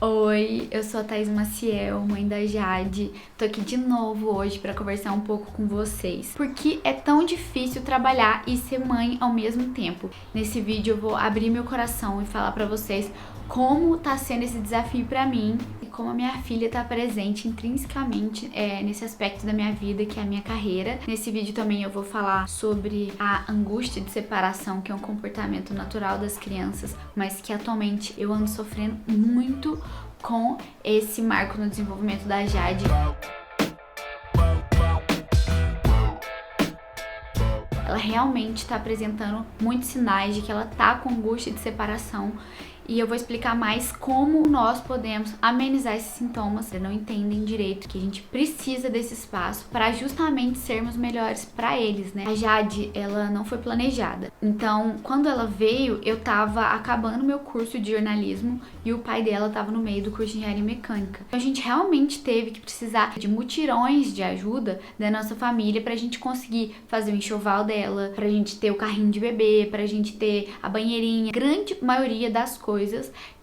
Oi, eu sou a Thaís Maciel, mãe da Jade. Tô aqui de novo hoje pra conversar um pouco com vocês. Por que é tão difícil trabalhar e ser mãe ao mesmo tempo? Nesse vídeo eu vou abrir meu coração e falar pra vocês como tá sendo esse desafio pra mim e como a minha filha tá presente intrinsecamente nesse aspecto da minha vida, que é a minha carreira. Nesse vídeo também eu vou falar sobre a angústia de separação, que é um comportamento natural das crianças, mas que atualmente eu ando sofrendo muito com esse marco no desenvolvimento da Jade. Ela realmente está apresentando muitos sinais de que ela tá com angústia de separação. E eu vou explicar mais como nós podemos amenizar esses sintomas. Vocês não entendem direito que a gente precisa desse espaço para justamente sermos melhores para eles, né? A Jade, ela não foi planejada. Então, quando ela veio, eu tava acabando meu curso de jornalismo e o pai dela tava no meio do curso de engenharia mecânica. Então, a gente realmente teve que precisar de mutirões de ajuda da nossa família pra gente conseguir fazer o enxoval dela, pra gente ter o carrinho de bebê, pra gente ter a banheirinha. A grande maioria das coisas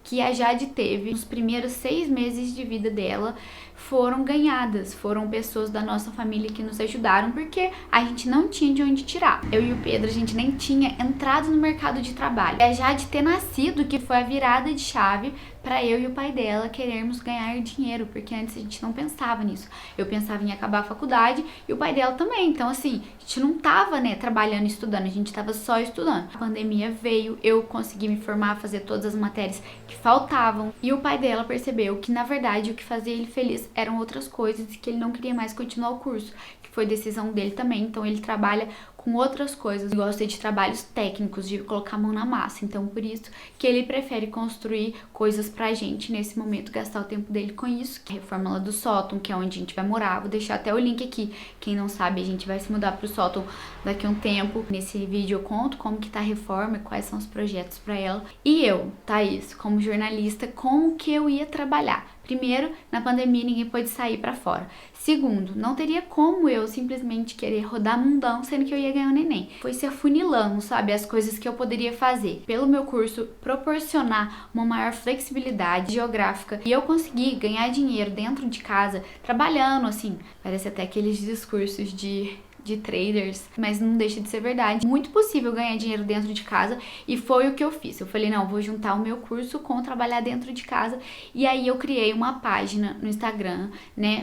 que a Jade teve nos primeiros 6 meses de vida dela foram ganhadas, foram pessoas da nossa família que nos ajudaram, porque a gente não tinha de onde tirar. Eu e o Pedro, a gente nem tinha entrado no mercado de trabalho. E a Jade ter nascido, que foi a virada de chave para eu e o pai dela querermos ganhar dinheiro, porque antes a gente não pensava nisso. Eu pensava em acabar a faculdade e o pai dela também. Então, assim, a gente não tava, trabalhando e estudando, a gente tava só estudando. A pandemia veio, eu consegui me formar, fazer todas as matérias que faltavam, e o pai dela percebeu que, na verdade, o que fazia ele feliz eram outras coisas e que ele não queria mais continuar o curso, que foi decisão dele também. Então ele trabalha com outras coisas, gosta de trabalhos técnicos, de colocar a mão na massa. Então por isso que ele prefere construir coisas pra gente nesse momento, gastar o tempo dele com isso, que é a reforma lá do sótão, que é onde a gente vai morar. Vou deixar até o link aqui, quem não sabe, a gente vai se mudar pro sótão daqui a um tempo. Nesse vídeo eu conto como que tá a reforma e quais são os projetos pra ela. E eu, Thaís, como jornalista, como que eu ia trabalhar? Primeiro, na pandemia ninguém pôde sair pra fora. Segundo, não teria como eu simplesmente querer rodar mundão sendo que eu ia ganhar um neném. Foi se afunilando, sabe, as coisas que eu poderia fazer. Pelo meu curso proporcionar uma maior flexibilidade geográfica e eu conseguir ganhar dinheiro dentro de casa, trabalhando, assim, parece até aqueles discursos de traders, mas não deixa de ser verdade. Muito possível ganhar dinheiro dentro de casa, e foi o que eu fiz. Eu falei, não, vou juntar o meu curso com trabalhar dentro de casa, e aí eu criei uma página no Instagram,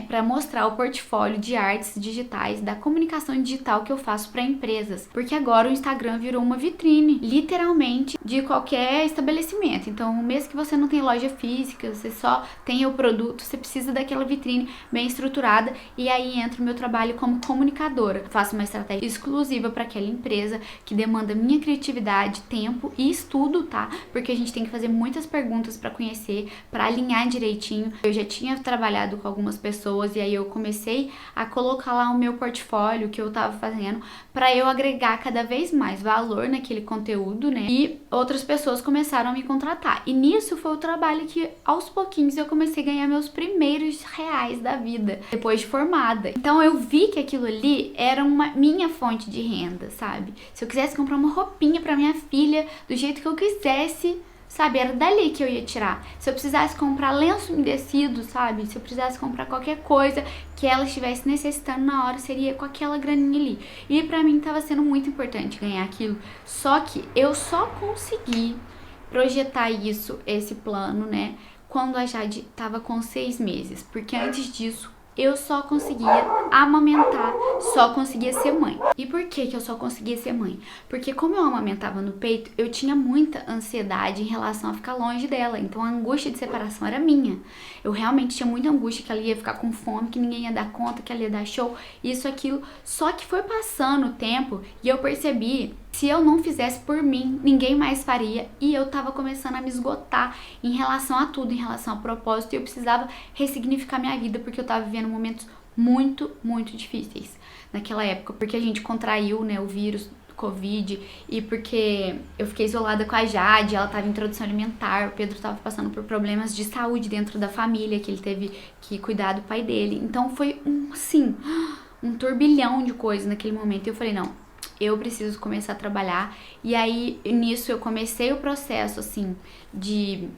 pra mostrar o portfólio de artes digitais, da comunicação digital que eu faço para empresas, porque agora o Instagram virou uma vitrine, literalmente, de qualquer estabelecimento. Então, mesmo que você não tem loja física, você só tem o produto, você precisa daquela vitrine bem estruturada, e aí entra o meu trabalho como comunicadora. Faço uma estratégia exclusiva para aquela empresa que demanda minha criatividade, tempo e estudo, tá? Porque a gente tem que fazer muitas perguntas para conhecer, para alinhar direitinho. Eu já tinha trabalhado com algumas pessoas e aí eu comecei a colocar lá o meu portfólio que eu tava fazendo para eu agregar cada vez mais valor naquele conteúdo, E outras pessoas começaram a me contratar. E nisso foi o trabalho que aos pouquinhos eu comecei a ganhar meus primeiros reais da vida depois de formada. Então eu vi que aquilo ali era uma minha fonte de renda, sabe? Se eu quisesse comprar uma roupinha pra minha filha do jeito que eu quisesse, sabe? Era dali que eu ia tirar. Se eu precisasse comprar lenço umedecido, sabe? Se eu precisasse comprar qualquer coisa que ela estivesse necessitando na hora, seria com aquela graninha ali. E pra mim tava sendo muito importante ganhar aquilo. Só que eu só consegui projetar esse plano, quando a Jade tava com 6 meses. Porque antes disso, eu só conseguia amamentar, só conseguia ser mãe. E por que eu só conseguia ser mãe? Porque como eu amamentava no peito, eu tinha muita ansiedade em relação a ficar longe dela. Então a angústia de separação era minha. Eu realmente tinha muita angústia que ela ia ficar com fome, que ninguém ia dar conta, que ela ia dar show, isso, aquilo. Só que foi passando o tempo e eu percebi, se eu não fizesse por mim, ninguém mais faria, e eu tava começando a me esgotar em relação a tudo, em relação a propósito, e eu precisava ressignificar minha vida, porque eu tava vivendo momentos muito, muito difíceis naquela época, porque a gente contraiu, o vírus Covid, e porque eu fiquei isolada com a Jade, ela tava em introdução alimentar, o Pedro tava passando por problemas de saúde dentro da família, que ele teve que cuidar do pai dele. Então foi um turbilhão de coisas naquele momento, e eu falei, não, eu preciso começar a trabalhar. E aí, nisso, eu comecei o processo, assim, de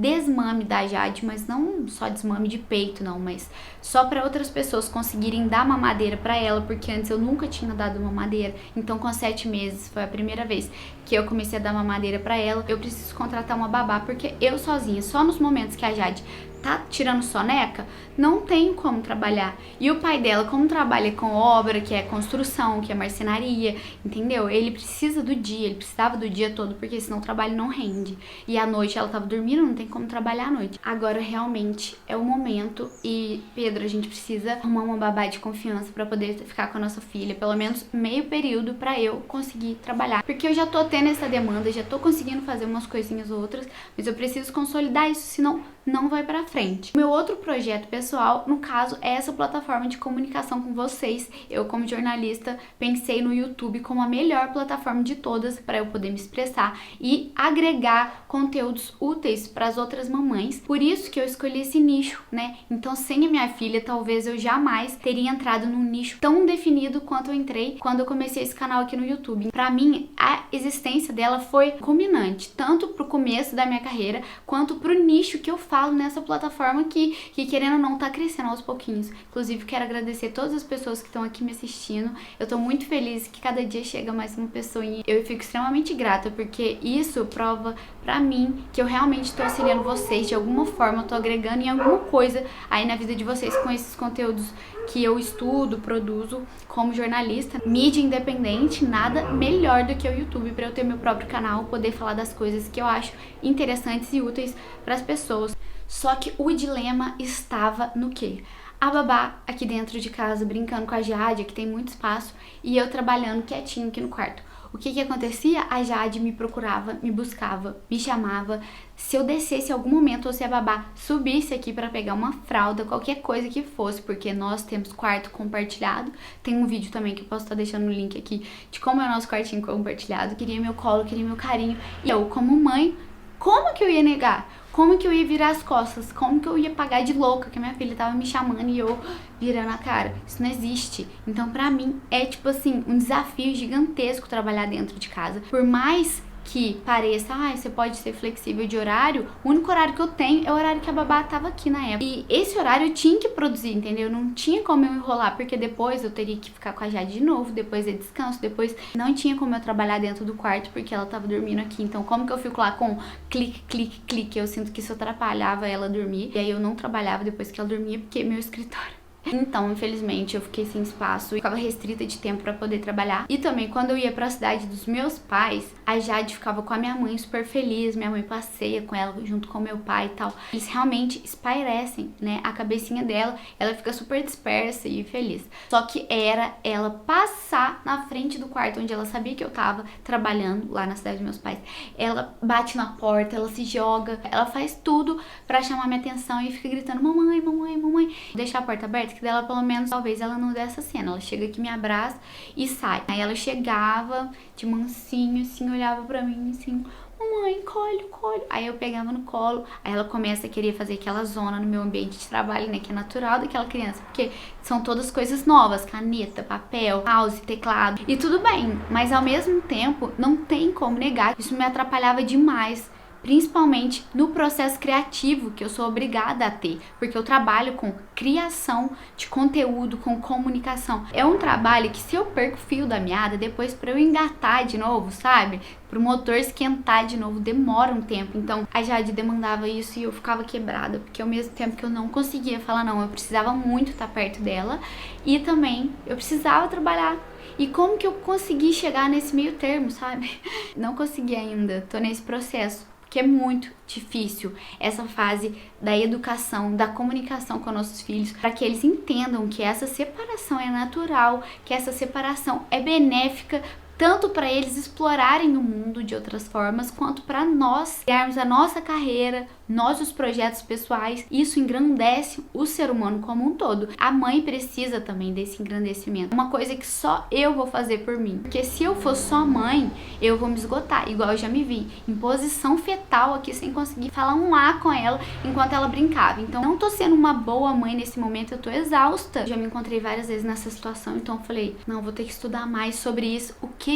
desmame da Jade, mas não só desmame de peito, não, mas só para outras pessoas conseguirem dar mamadeira para ela, porque antes eu nunca tinha dado mamadeira. Então, com 7 meses, foi a primeira vez que eu comecei a dar mamadeira para ela. Eu preciso contratar uma babá, porque eu sozinha, só nos momentos que a Jade tá tirando soneca, não tem como trabalhar. E o pai dela, como trabalha com obra, que é construção, que é marcenaria, entendeu? Ele precisa do dia, ele precisava do dia todo, porque senão o trabalho não rende. E à noite ela tava dormindo, não tem como trabalhar à noite. Agora realmente é o momento e, Pedro, a gente precisa arrumar uma babá de confiança pra poder ficar com a nossa filha, pelo menos meio período pra eu conseguir trabalhar. Porque eu já tô tendo essa demanda, já tô conseguindo fazer umas coisinhas ou outras, mas eu preciso consolidar isso, senão não vai pra frente. Meu outro projeto pessoal, no caso, é essa plataforma de comunicação com vocês. Eu, como jornalista, pensei no YouTube como a melhor plataforma de todas para eu poder me expressar e agregar conteúdos úteis para as outras mamães. Por isso que eu escolhi esse nicho, né? Então, sem a minha filha, talvez eu jamais teria entrado num nicho tão definido quanto eu entrei quando eu comecei esse canal aqui no YouTube. Para mim, a existência dela foi culminante, tanto pro começo da minha carreira, quanto pro nicho que eu falo nessa plataforma que querendo ou não tá crescendo aos pouquinhos. Inclusive, quero agradecer todas as pessoas que estão aqui me assistindo. Eu tô muito feliz que cada dia chega mais uma pessoinha. Eu fico extremamente grata, porque isso prova pra mim que eu realmente tô auxiliando vocês de alguma forma, eu tô agregando em alguma coisa aí na vida de vocês com esses conteúdos que eu estudo, produzo como jornalista. Mídia independente, nada melhor do que o YouTube para eu ter meu próprio canal, poder falar das coisas que eu acho interessantes e úteis para as pessoas. Só que o dilema estava no quê? A babá aqui dentro de casa brincando com a Jade, que tem muito espaço, e eu trabalhando quietinho aqui no quarto. O que acontecia? A Jade me procurava, me buscava, me chamava. Se eu descesse em algum momento ou se a babá subisse aqui para pegar uma fralda, qualquer coisa que fosse, porque nós temos quarto compartilhado. Tem um vídeo também que eu posso estar deixando o link aqui de como é o nosso quartinho compartilhado. Queria meu colo, queria meu carinho. E eu, como mãe, como que eu ia negar? Como que eu ia virar as costas? Como que eu ia pagar de louca que a minha filha tava me chamando e eu virando a cara? Isso não existe. Então, pra mim, é tipo assim, um desafio gigantesco trabalhar dentro de casa. Por mais que pareça, você pode ser flexível de horário, o único horário que eu tenho é o horário que a babá tava aqui na época. E esse horário eu tinha que produzir, entendeu? Não tinha como eu enrolar, porque depois eu teria que ficar com a Jade de novo, depois é descanso, depois não tinha como eu trabalhar dentro do quarto, porque ela tava dormindo aqui. Então, como que eu fico lá com clique, clique, clique? Eu sinto que isso atrapalhava ela dormir. E aí eu não trabalhava depois que ela dormia, porque meu escritório... Então, infelizmente, eu fiquei sem espaço e ficava restrita de tempo pra poder trabalhar. E também, quando eu ia pra cidade dos meus pais, a Jade ficava com a minha mãe super feliz, minha mãe passeia com ela junto com meu pai e tal. Eles realmente espairecem, né? A cabecinha dela, ela fica super dispersa e feliz. Só que era ela passar na frente do quarto onde ela sabia que eu tava trabalhando, lá na cidade dos meus pais. Ela bate na porta, ela se joga, ela faz tudo pra chamar minha atenção e fica gritando: mamãe, mamãe, mamãe. Deixar a porta aberta, que dela pelo menos, talvez ela não dê essa cena. Ela chega aqui, me abraça e sai. Aí ela chegava de mansinho, assim, olhava pra mim, assim: mamãe, colhe, colhe. Aí eu pegava no colo, aí ela começa a querer fazer aquela zona no meu ambiente de trabalho, né, que é natural daquela criança, porque são todas coisas novas, caneta, papel, mouse, teclado, e tudo bem, mas ao mesmo tempo, não tem como negar, isso me atrapalhava demais, principalmente no processo criativo que eu sou obrigada a ter, porque eu trabalho com criação de conteúdo, com comunicação. É um trabalho que, se eu perco o fio da meada, depois para eu engatar de novo, sabe? Pro motor esquentar de novo, demora um tempo. Então, a Jade demandava isso e eu ficava quebrada, porque ao mesmo tempo que eu não conseguia falar não, eu precisava muito estar perto dela e também eu precisava trabalhar. E como que eu consegui chegar nesse meio termo, sabe? Não consegui ainda, tô nesse processo, que é muito difícil essa fase da educação, da comunicação com nossos filhos, para que eles entendam que essa separação é natural, que essa separação é benéfica tanto para eles explorarem o mundo de outras formas, quanto para nós criarmos a nossa carreira, nossos projetos pessoais. Isso engrandece o ser humano como um todo. A mãe precisa também desse engrandecimento. Uma coisa que só eu vou fazer por mim. Porque se eu for só mãe, eu vou me esgotar. Igual eu já me vi em posição fetal aqui, sem conseguir falar um A com ela enquanto ela brincava. Então, não tô sendo uma boa mãe nesse momento, eu tô exausta. Já me encontrei várias vezes nessa situação, então eu falei, não, vou ter que estudar mais sobre isso. O que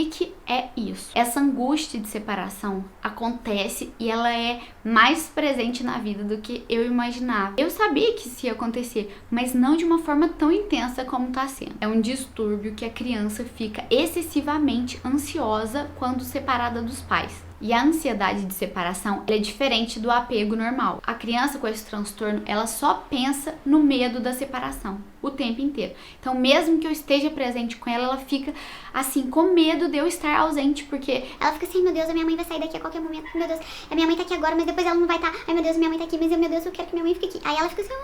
é isso? Essa angústia de separação acontece e ela é mais presente presente na vida do que eu imaginava. Eu sabia que isso ia acontecer, mas não de uma forma tão intensa como tá sendo. É um distúrbio que a criança fica excessivamente ansiosa quando separada dos pais. E a ansiedade de separação é diferente do apego normal. A criança com esse transtorno, ela só pensa no medo da separação o tempo inteiro. Então, mesmo que eu esteja presente com ela, ela fica assim, com medo de eu estar ausente, porque ela fica assim, meu Deus, a minha mãe vai sair daqui a qualquer momento, meu Deus, a minha mãe tá aqui agora, mas depois ela não vai estar, ai meu Deus, minha mãe tá aqui, mas meu Deus, eu quero que minha mãe fique aqui. Aí ela fica assim,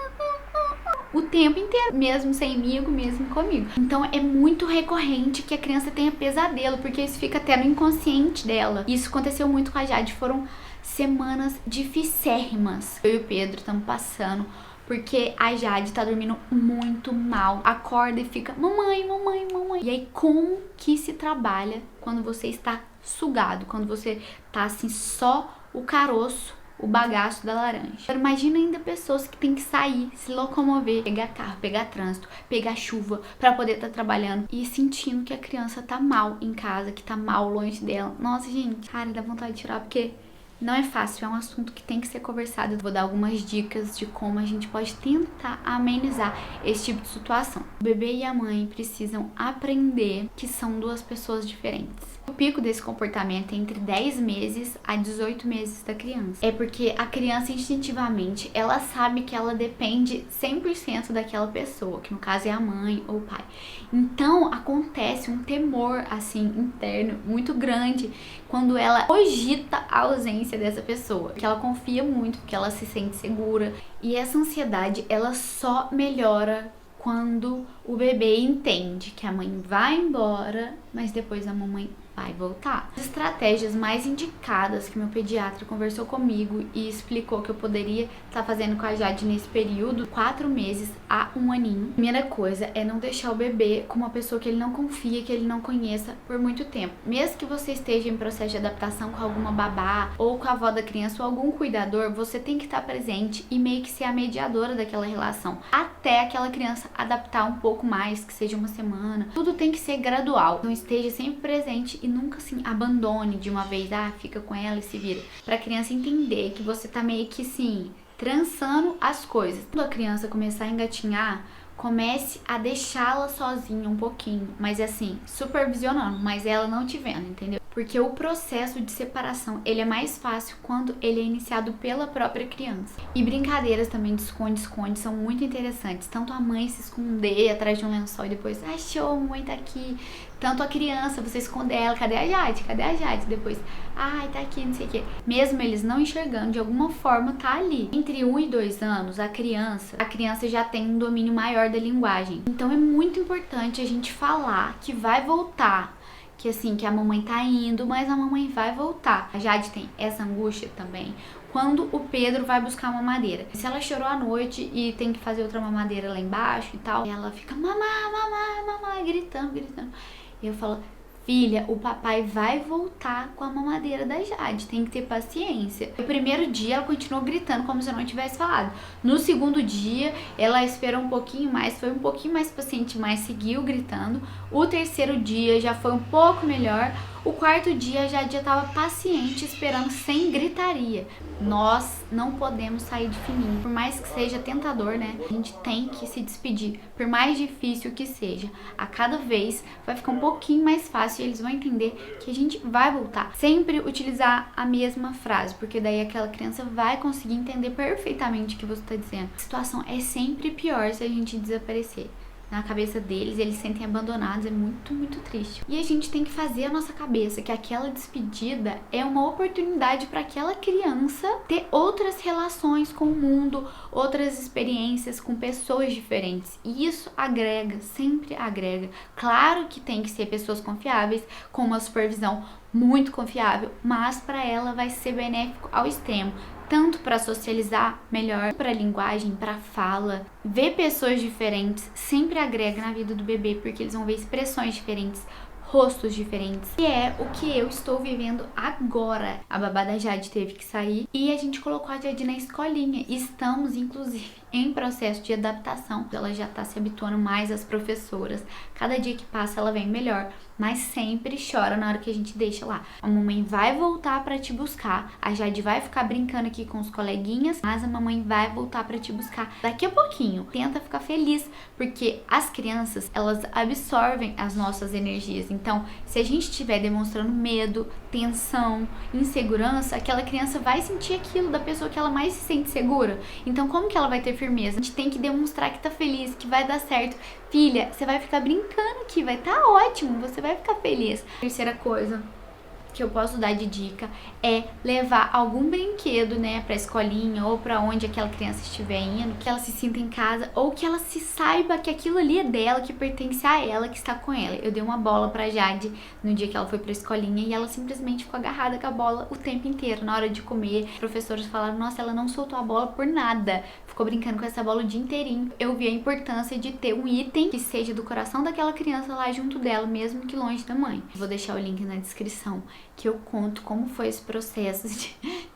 o tempo inteiro, mesmo semigo, mesmo comigo. Então é muito recorrente que a criança tenha pesadelo, porque isso fica até no inconsciente dela. Isso aconteceu muito com a Jade, foram semanas dificérrimas. Eu e o Pedro estamos passando, porque a Jade tá dormindo muito mal. Acorda e fica, mamãe, mamãe, mamãe. E aí, como que se trabalha quando você está sugado, quando você tá assim, só o caroço, o bagaço da laranja? Imagina ainda pessoas que tem que sair, se locomover, pegar carro, pegar trânsito, pegar chuva pra poder estar trabalhando e sentindo que a criança tá mal em casa, que tá mal longe dela. Nossa, gente, cara, dá vontade de tirar, porque não é fácil, é um assunto que tem que ser conversado. Eu vou dar algumas dicas de como a gente pode tentar amenizar esse tipo de situação. O bebê e a mãe precisam aprender que são duas pessoas diferentes. O pico desse comportamento é entre 10 meses a 18 meses da criança. É porque a criança instintivamente, ela sabe que ela depende 100% daquela pessoa, que no caso é a mãe ou o pai. Então acontece um temor assim interno muito grande quando ela cogita a ausência dessa pessoa, porque ela confia muito, porque ela se sente segura. E essa ansiedade, ela só melhora quando o bebê entende que a mãe vai embora, mas depois a mamãe vai voltar. As estratégias mais indicadas que meu pediatra conversou comigo e explicou que eu poderia estar fazendo com a Jade nesse período, 4 meses a 1 aninho. Primeira coisa é não deixar o bebê com uma pessoa que ele não confia, que ele não conheça por muito tempo. Mesmo que você esteja em processo de adaptação com alguma babá ou com a avó da criança ou algum cuidador, você tem que estar presente e meio que ser a mediadora daquela relação, até aquela criança adaptar um pouco mais, que seja uma semana. Tudo tem que ser gradual. Então esteja sempre presente e nunca assim abandone de uma vez, fica com ela e se vira. Pra criança entender que você tá meio que assim, trançando as coisas. Quando a criança começar a engatinhar, comece a deixá-la sozinha um pouquinho, mas assim, supervisionando, mas ela não te vendo, entendeu? Porque o processo de separação, ele é mais fácil quando ele é iniciado pela própria criança. E brincadeiras também de esconde-esconde são muito interessantes. Tanto a mãe se esconder atrás de um lençol e depois, show, mamãe tá aqui. Tanto a criança, você esconder ela, cadê a Jade? Cadê a Jade? Depois, tá aqui, não sei o quê. Mesmo eles não enxergando, de alguma forma tá ali. Entre 1 e 2 anos, a criança já tem um domínio maior da linguagem. Então é muito importante a gente falar que vai voltar. Que assim, que a mamãe tá indo, mas a mamãe vai voltar. A Jade tem essa angústia também quando o Pedro vai buscar uma mamadeira. Se ela chorou à noite e tem que fazer outra mamadeira lá embaixo e tal, ela fica mamá, mamá, mamá, gritando. E eu falo, filha, o papai vai voltar com a mamadeira da Jade, tem que ter paciência. No primeiro dia ela continuou gritando como se eu não tivesse falado. No segundo dia ela esperou um pouquinho mais, foi um pouquinho mais paciente, mas seguiu gritando. O terceiro dia já foi um pouco melhor. O quarto dia a Jade já estava paciente, esperando sem gritaria. Nós não podemos sair de fininho. Por mais que seja tentador, né? A gente tem que se despedir. Por mais difícil que seja. A cada vez vai ficar um pouquinho mais fácil e eles vão entender que a gente vai voltar. Sempre utilizar a mesma frase, porque daí aquela criança vai conseguir entender perfeitamente o que você está dizendo. A situação é sempre pior se a gente desaparecer. Na cabeça deles, eles se sentem abandonados, é muito, muito triste. E a gente tem que fazer a nossa cabeça que aquela despedida é uma oportunidade para aquela criança ter outras relações com o mundo, outras experiências com pessoas diferentes. E isso agrega, sempre agrega. Claro que tem que ser pessoas confiáveis, com uma supervisão muito confiável, mas para ela vai ser benéfico ao extremo. Tanto para socializar melhor, para linguagem, para fala. Ver pessoas diferentes sempre agrega na vida do bebê, porque eles vão ver expressões diferentes, rostos diferentes. E é o que eu estou vivendo agora. A babá da Jade teve que sair e a gente colocou a Jade na escolinha. Estamos, inclusive, em processo de adaptação. Ela já está se habituando mais às professoras. Cada dia que passa ela vem melhor. mas sempre chora na hora que a gente deixa lá. A mamãe vai voltar pra te buscar, a Jade vai ficar brincando aqui com os coleguinhas, mas a mamãe vai voltar pra te buscar daqui a pouquinho. Tenta ficar feliz, porque as crianças, elas absorvem as nossas energias. Então, se a gente estiver demonstrando medo, tensão, insegurança, aquela criança vai sentir aquilo da pessoa que ela mais se sente segura. Então, como que ela vai ter firmeza? A gente tem que demonstrar que tá feliz, que vai dar certo. Filha, você vai ficar brincando aqui, vai tá ótimo, você vai ficar feliz. Terceira coisa que eu posso dar de dica é levar algum brinquedo, né, pra escolinha ou pra onde aquela criança estiver indo, que ela se sinta em casa ou que ela se saiba que aquilo ali é dela, que pertence a ela, que está com ela. Eu dei uma bola pra Jade no dia que ela foi pra escolinha e ela simplesmente ficou agarrada com a bola o tempo inteiro. Na hora de comer, os professores falaram, nossa, ela não soltou a bola por nada, ficou brincando com essa bola o dia inteirinho. Eu vi a importância de ter um item que seja do coração daquela criança lá junto dela, mesmo que longe da mãe. Vou deixar o link na descrição, que eu conto como foi esse processo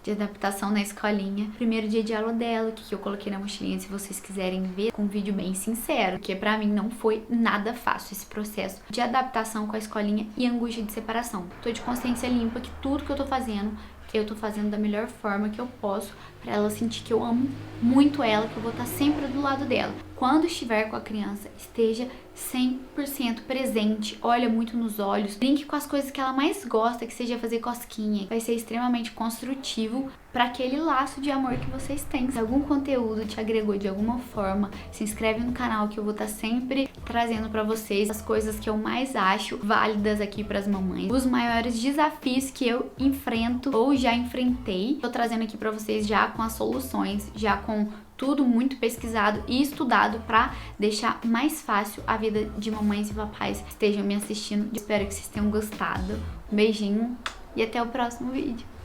de adaptação na escolinha. Primeiro dia de aula dela, que eu coloquei na mochilinha, se vocês quiserem ver, com um vídeo bem sincero, porque pra mim não foi nada fácil esse processo de adaptação com a escolinha e angústia de separação. Tô de consciência limpa que tudo que eu tô fazendo da melhor forma que eu posso, pra ela sentir que eu amo muito ela, que eu vou estar sempre do lado dela. Quando estiver com a criança, esteja 100% presente, olha muito nos olhos, brinque com as coisas que ela mais gosta, que seja fazer cosquinha. Vai ser extremamente construtivo para aquele laço de amor que vocês têm. Se algum conteúdo te agregou de alguma forma, se inscreve no canal que eu vou estar sempre trazendo para vocês as coisas que eu mais acho válidas aqui para as mamães. Os maiores desafios que eu enfrento ou já enfrentei, tô trazendo aqui para vocês já com as soluções, já com tudo muito pesquisado e estudado para deixar mais fácil a vida de mamães e papais que estejam me assistindo. Espero que vocês tenham gostado. Um beijinho e até o próximo vídeo.